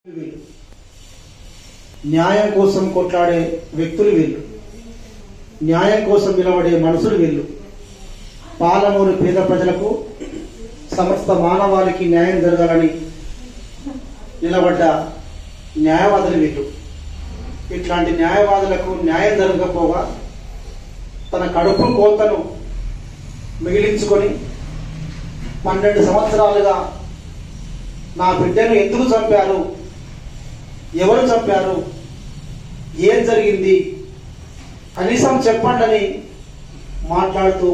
వీళ్ళు న్యాయం కోసం కొట్లాడే వ్యక్తులు వీళ్ళు, న్యాయం కోసం నిలబడే మనుషులు వీళ్ళు. పాలమూరు పేద ప్రజలకు సమస్త మానవాళికి న్యాయం జరగాలని నిలబడ్డ న్యాయవాదులు వీళ్ళు. ఇట్లాంటి న్యాయవాదులకు న్యాయం జరగకపోగా తన కడుపు కోతను మిగిలించుకొని 12 సంవత్సరాలుగా నా బిడ్డను ఎందుకు చంపారు, ఎవరు చంపారు, ఏం జరిగింది కనీసం చెప్పండి అని మాట్లాడుతూ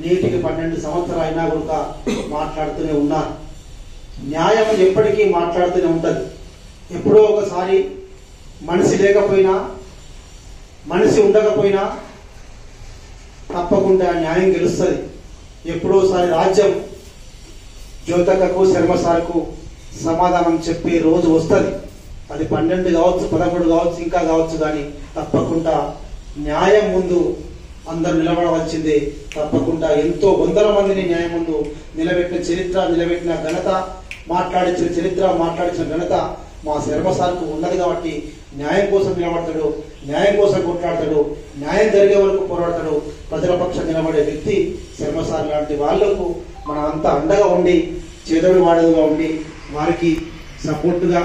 నేటికి 12 సంవత్సరాలు అయినా కూడా మాట్లాడుతూనే ఉన్నారు. న్యాయం ఎప్పటికీ మాట్లాడుతూనే ఉంటుంది. ఎప్పుడో ఒకసారి మనిషి లేకపోయినా, మనిషి ఉండకపోయినా తప్పకుండా న్యాయం గెలుస్తుంది. ఎప్పుడోసారి రాజ్యం జ్యోతకకు శర్మసార్కు సమాధానం చెప్పే రోజు వస్తుంది. అది 12 కావచ్చు, 11 కావచ్చు, ఇంకా కావచ్చు, కానీ తప్పకుండా న్యాయం ముందు అందరూ నిలబడవలసిందే. తప్పకుండా ఎంతో వందల మందిని న్యాయం ముందు నిలబెట్టిన చరిత్ర, నిలబెట్టిన ఘనత, మాట్లాడించిన చరిత్ర, మాట్లాడించిన ఘనత మా శర్మసార్కు ఉన్నది. కాబట్టి న్యాయం కోసం నిలబడతాడు, న్యాయం కోసం కొట్లాడతాడు, న్యాయం జరిగే వరకు పోరాడతాడు. ప్రజల పక్షం నిలబడే వ్యక్తి శర్మసార్ లాంటి వాళ్లకు మనం అంతా అండగా ఉండి, చేదోడు వాడదుగా ఉండి వారికి సపోర్టుగా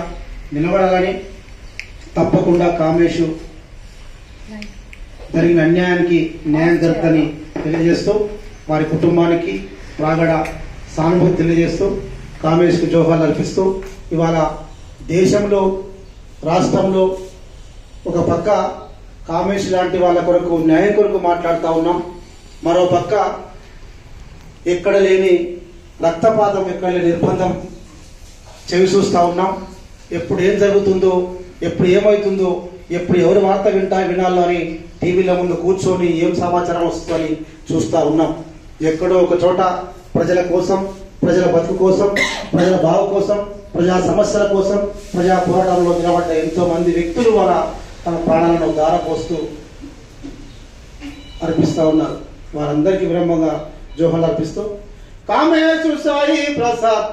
నిలబడాలని, తప్పకుండా కామేషు జరిగిన అన్యాయానికి న్యాయం జరుగుతుందని తెలియజేస్తూ, వారి కుటుంబానికి ప్రాగడ సానుభూతి తెలియజేస్తూ, కామేష్కు జోహార్లు అర్పిస్తూ, ఇవాళ దేశంలో, రాష్ట్రంలో ఒక పక్క కామేష్ లాంటి వాళ్ళ కొరకు, న్యాయం కొరకు మాట్లాడుతూ ఉన్నాం. మరో పక్క ఎక్కడ లేని రక్తపాతం, ఎక్కడ లేని నిర్బంధం చెవి చూస్తూ ఉన్నాం. ఎప్పుడు ఏం జరుగుతుందో, ఎప్పుడు ఏమవుతుందో, ఎప్పుడు ఎవరు వార్త వినాలో అని టీవీల ముందు కూర్చొని ఏం సమాచారం వస్తుందని చూస్తూ ఉన్నాం. ఎక్కడో ఒక చోట ప్రజల కోసం, ప్రజల బతుకు కోసం, ప్రజల బావు కోసం, ప్రజా సమస్యల కోసం, ప్రజా పోరాటంలో నిలబడ్డ ఎంతో మంది వ్యక్తులు వాళ్ళ తమ ప్రాణాలను దారపోస్తూ అర్పిస్తూ ఉన్నారు. వారందరికీ విరంభంగా జోహార్లు అర్పిస్తూ కామేష్ సాయి ప్రసాద్